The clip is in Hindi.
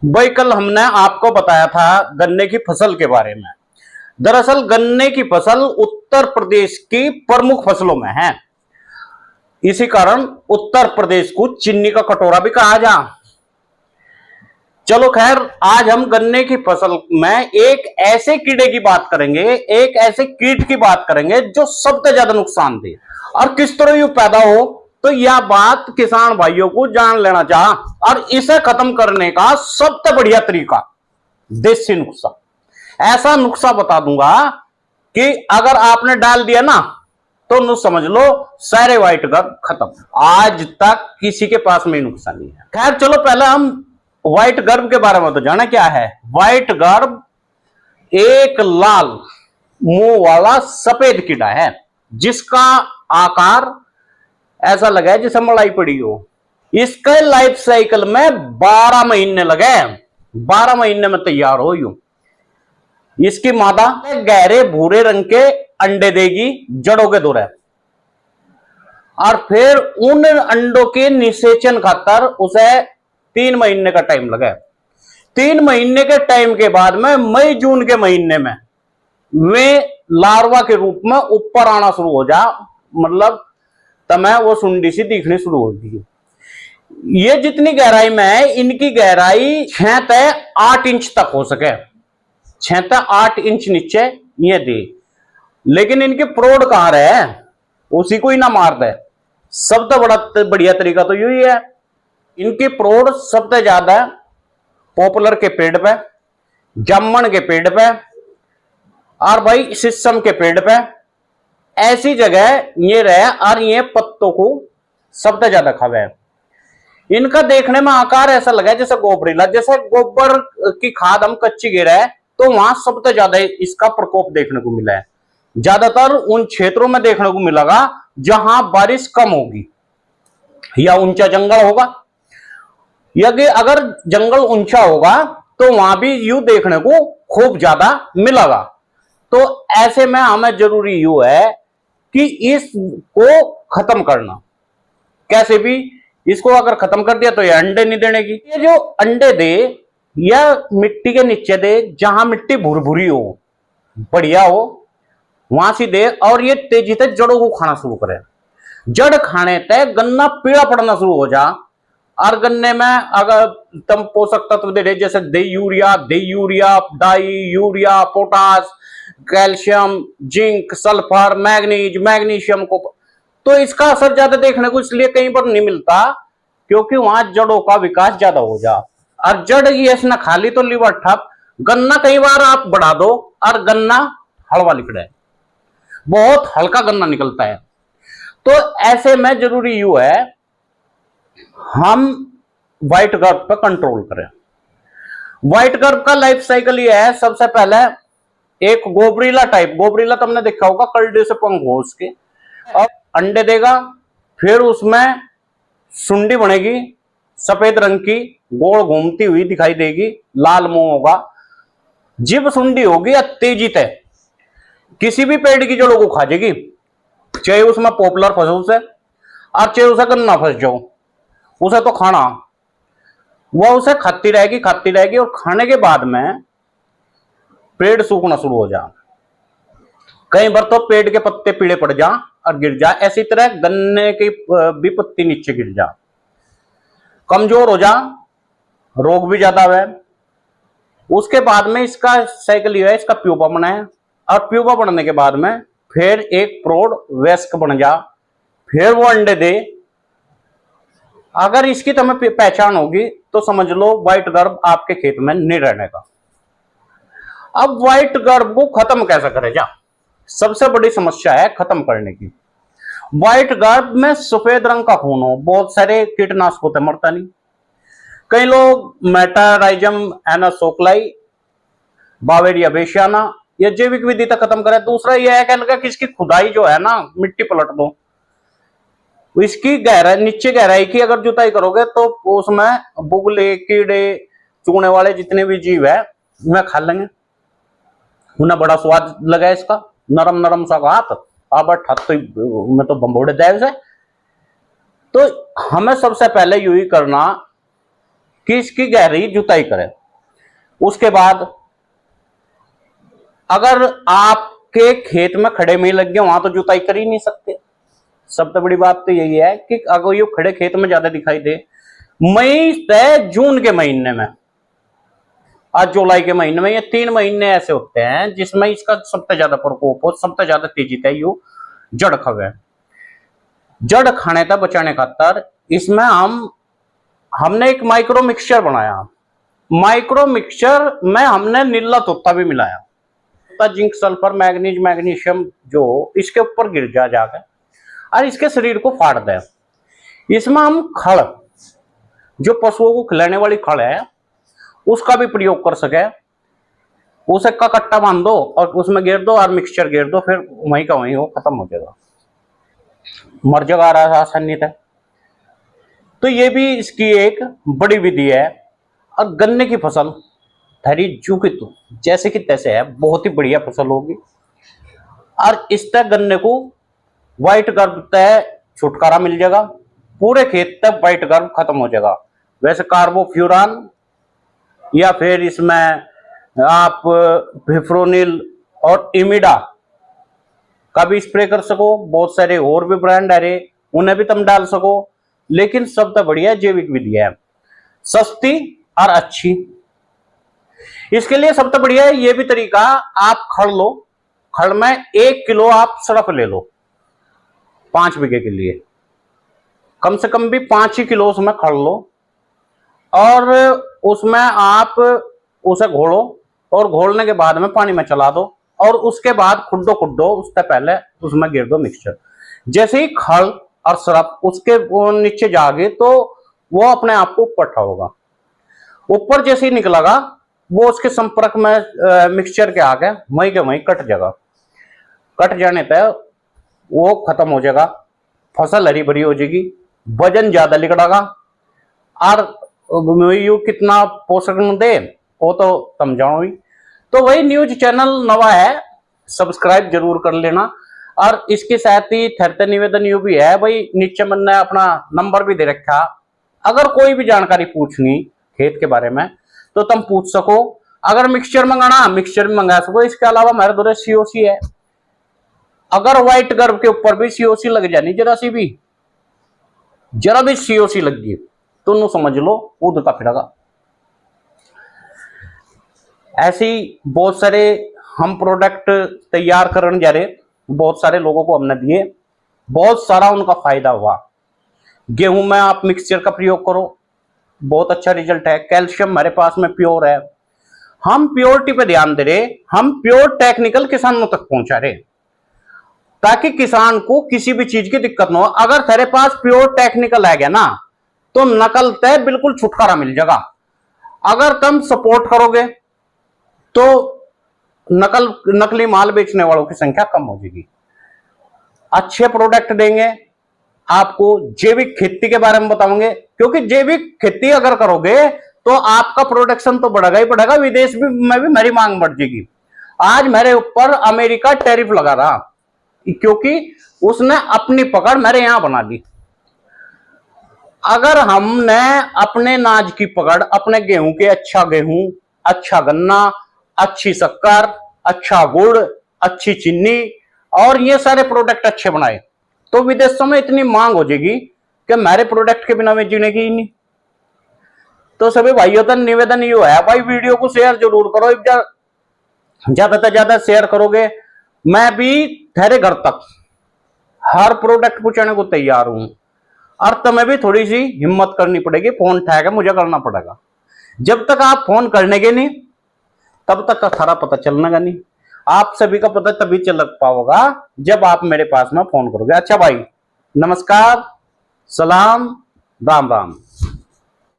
भाई कल हमने आपको बताया था गन्ने की फसल के बारे में। दरअसल गन्ने की फसल उत्तर प्रदेश की प्रमुख फसलों में है। इसी कारण उत्तर प्रदेश को चीनी का कटोरा भी कहा जा। चलो खैर, आज हम गन्ने की फसल में एक ऐसे कीड़े की बात करेंगे, एक ऐसे कीट की बात करेंगे जो सबसे ज्यादा नुकसान दे और किस तरह यू पैदा हो। तो यह बात किसान भाइयों को जान लेना चाह और इसे खत्म करने का सबसे बढ़िया तरीका देसी नुस्खा। ऐसा नुस्खा बता दूंगा कि अगर आपने डाल दिया ना तो नु समझ लो सारे व्हाइट गर्भ खत्म। आज तक किसी के पास में नुस्खा नहीं है। खैर चलो, पहले हम व्हाइट गर्भ के बारे में तो जाना क्या है। व्हाइट गर्भ एक लाल मुंह वाला सफेद कीड़ा है जिसका आकार ऐसा लगा है जैसे मलाई पड़ी हो। इसके लाइफ साइकिल में 12 महीने लगे। 12 महीने में तैयार हो यूं। इसकी मादा गहरे भूरे रंग के अंडे देगी जड़ों के दौरे, और फिर उन अंडों के निषेचन खातर उसे 3 महीने का टाइम लगा। 3 महीने के टाइम के बाद में मई जून के महीने में वे लार्वा के रूप में ऊपर आना शुरू हो जा, मतलब तमें वो सुंडी सी दिखनी शुरू होती है। ये जितनी गहराई में है, इनकी गहराई 6 से 8 इंच तक हो सके। 6 से 8 इंच नीचे ये दे, लेकिन इनके प्रोड कहां रहे, उसी को ही ना मार दे। सबसे बड़ा बढ़िया तरीका तो यही है। इनकी प्रोड सबसे ज्यादा पॉपुलर के पेड़ पे, जामन के पेड़ पे और भाई शीशम के पेड़ पे, ऐसी जगह ये रहे और ये पत्तों को सबसे ज्यादा खावे। इनका देखने में आकार ऐसा लगा जैसे गोबरीला, जैसे गोबर की खाद हम कच्ची गिरा है तो वहां सबसे ज्यादा इसका प्रकोप देखने को मिला है। ज्यादातर उन क्षेत्रों में देखने को मिलेगा जहां बारिश कम होगी या ऊंचा जंगल होगा। यदि अगर जंगल ऊंचा होगा तो वहां भी यू देखने को खूब ज्यादा मिलेगा। तो ऐसे में हमें जरूरी यू है कि इसको खत्म करना। कैसे भी इसको अगर खत्म कर दिया तो ये अंडे नहीं देने की। ये जो अंडे दे या मिट्टी के नीचे दे, जहां मिट्टी भुरभुरी हो, बढ़िया हो, वहां से दे। और ये तेजी से जड़ों को खाना शुरू करे। जड़ खाने तक गन्ना पीला पड़ना शुरू हो जा। और गन्ने में अगर तुम पोषक तत्व दे रहे जैसे दे यूरिया, डाई urea, potash, calcium, zinc, sulphur, magnesium को, तो इसका असर ज्यादा देखने को इसलिए कहीं पर नहीं मिलता क्योंकि वहां जड़ों का विकास ज्यादा हो जा। और जड़ ये ना खाली तो लिवर ठप। गन्ना कई बार आप बढ़ा दो और गन्ना हलवा निकले, बहुत हल्का गन्ना निकलता है। तो ऐसे में जरूरी यू है हम व्हाइट गर्भ पर कंट्रोल करें। व्हाइट गर्भ का लाइफ साइकिल ये है, सबसे पहले एक गोबरीला टाइप, गोबरीला तुमने देखा होगा, कलडे से पंख हो उसके, और अंडे देगा। फिर उसमें सुंडी बनेगी सफेद रंग की, गोल घूमती हुई दिखाई देगी, लाल मुंह होगा। जिब सुंडी होगी या तेजी तय किसी भी पेड़ की जड़ों को खा जाएगी, चाहे उसमें पॉपुलर फंसो उसे और चाहे उसे गन्ना फंस जाओ, उसे तो खाना। वह उसे खाती रहेगी और खाने के बाद में पेड़ सूखना शुरू हो जा। कई बार तो पेड़ के पत्ते पीले पड़ जा और गिर जा। ऐसी तरह गन्ने की भी पत्ती नीचे गिर जा, कमजोर हो जा, रोग भी ज्यादा है। उसके बाद में इसका साइकिल है, इसका प्यूपा बना है, और प्यूपा बनने के बाद में फिर एक प्रौढ़ वयस्क बन जा, फिर वो अंडे दे। अगर इसकी तुम्हें पहचान होगी तो समझ लो व्हाइट गर्भ आपके खेत में नहीं रहने का। अब व्हाइट गर्भ को खत्म कैसे करें जा, सबसे बड़ी समस्या है खत्म करने की। व्हाइट गर्भ में सफेद रंग का खून हो, बहुत सारे कीटनाशक होते, मरता नहीं। कई लोग मेटाराइजम एनासोक्लाई, बावेरिया बेशियाना, ये जैविक विधि तक खत्म करे। दूसरा यह है कहने कि इसकी खुदाई जो है ना, मिट्टी पलट दो, इसकी गहराई, नीचे गहराई की अगर जुताई करोगे तो उसमें बुगले, कीड़े, चूने वाले जितने भी जीव है उन्हें खा लेंगे। उन्हें बड़ा स्वाद लगा इसका, नरम नरम सा हाथ, अब मैं तो बम्बोड़े दे उसे। तो हमें सबसे पहले यू ही करना कि इसकी गहरी जुताई करें। उसके बाद अगर आपके खेत में खड़े में लग गए वहां तो जुताई कर ही नहीं सकते। सबसे बड़ी बात तो यही है कि अगर ये खड़े खेत में ज्यादा दिखाई दे, मई से जून के महीने में, आज जुलाई के महीने में, ये 3 महीने ऐसे होते हैं जिसमें इसका सबसे ज्यादा प्रकोप हो, सबसे ज्यादा तेजी तय यू जड़ खवे। जड़ खाने तक बचाने खातर इसमें हमने एक माइक्रो मिक्सचर बनाया। माइक्रो मिक्सचर में हमने नीला तोता भी मिलाया। जिंक, सल्फर, मैग्नीज, मैग्नीशियम जो इसके ऊपर गिर जाकर और इसके शरीर को फाड़ दे। इसमें हम खड़, जो पशुओं को खिलाने वाली खड़ है, उसका भी प्रयोग कर सके। उसे का कट्टा बांध दो और उसमें गिर दो और मिक्सचर गिर दो, फिर वहीं का वहीं वो खत्म हो जाएगा, मर जाएगा आसानी से। तो ये भी इसकी एक बड़ी विधि है। और गन्ने की फसल धरी जू की तो जैसे कि तैसे है, बहुत ही बढ़िया फसल होगी। और इस तक गन्ने को व्हाइट गर्भ तय छुटकारा मिल जाएगा, पूरे खेत तक व्हाइट गर्भ खत्म हो जाएगा। वैसे कार्बोफ्यूरान या फिर इसमें आप फिफ्रोनिल और इमिडा का भी स्प्रे कर सको। बहुत सारे और भी ब्रांड है रे, उन्हें भी तुम डाल सको। लेकिन सबसे बढ़िया जैविक विधि है, सस्ती और अच्छी। इसके लिए सबसे बढ़िया है ये भी तरीका, आप खड़ लो, खड़ में 1 किलो आप सड़फ ले लो 5 बीघे के लिए, कम से कम भी 5 ही किलो उसमें खड़ लो और उसमें आप उसे घोलो और घोलने के बाद में पानी में चला दो और उसके बाद खुड्डो उससे पहले उसमें गिर दो मिक्सचर। जैसे ही खड़ और सरफ उसके नीचे जागे तो वो अपने आप को ऊपर उठाओगा। ऊपर जैसे ही निकलेगा वो उसके संपर्क में मिक्सचर के आगे वहीं के वहीं कट जाएगा। कट जाने तक वो खत्म हो जाएगा, फसल हरी भरी हो जाएगी, वजन ज्यादा निकलेगा और यू कितना पोषक दे वो तो समझाओ ही। तो वही न्यूज चैनल नवा है, सब्सक्राइब जरूर कर लेना। और इसके साथ ही थरते निवेदन यू भी है भाई, नीचे मैंने अपना नंबर भी दे रखा, अगर कोई भी जानकारी पूछनी खेत के बारे में तो तुम पूछ सको। अगर मिक्सचर मंगाना, मिक्सचर भी मंगा सको। इसके अलावा मेरे द्वारा सीओसी है, अगर व्हाइट गर्भ के ऊपर भी सीओसी लग जानी, जरा भी सीओसी लग गई तो नु समझ लो उड़ता फिरेगा। ऐसी बहुत सारे हम प्रोडक्ट तैयार करने जा रहे, बहुत सारे लोगों को हमने दिए, बहुत सारा उनका फायदा हुआ। गेहूं में आप मिक्सचर का प्रयोग करो, बहुत अच्छा रिजल्ट है। कैल्शियम हमारे पास में प्योर है। हम प्योरिटी पे ध्यान दे रहे, हम प्योर टेक्निकल किसानों तक पहुंचा रहे ताकि किसान को किसी भी चीज की दिक्कत ना हो। अगर तेरे पास प्योर टेक्निकल है गया ना तो नकल तय बिल्कुल छुटकारा मिल जाएगा। अगर तुम सपोर्ट करोगे तो नकली माल बेचने वालों की संख्या कम हो जाएगी। अच्छे प्रोडक्ट देंगे आपको, जैविक खेती के बारे में बताओगे, क्योंकि जैविक खेती अगर करोगे तो आपका प्रोडक्शन तो बढ़ेगा ही बढ़ेगा, विदेश में भी मेरी मांग बढ़ जाएगी। आज मेरे ऊपर अमेरिका टैरिफ लगा रहा क्योंकि उसने अपनी पकड़ मेरे यहां बना ली। अगर हमने अपने नाज की पकड़, अपने गेहूं के अच्छा गेहूं, अच्छा गन्ना, अच्छी शक्कर, अच्छा गुड़, अच्छी चीनी और ये सारे प्रोडक्ट अच्छे बनाए तो विदेशों में इतनी मांग हो जाएगी कि मेरे प्रोडक्ट के बिना में जीने की ही नहीं। तो सभी भाइयों का निवेदन ये है भाई, वीडियो को शेयर जरूर करो, ज्यादा से ज्यादा शेयर करोगे मैं भी तेरे घर तक हर प्रोडक्ट पहुंचाने को तैयार हूं। और तुम्हें भी थोड़ी सी हिम्मत करनी पड़ेगी, फोन उठाएगा मुझे करना पड़ेगा। जब तक आप फोन करने के नहीं तब तक का सारा पता चलने का नहीं। आप सभी का पता तभी चल पाओगा जब आप मेरे पास में फोन करोगे। अच्छा भाई, नमस्कार, सलाम, राम राम।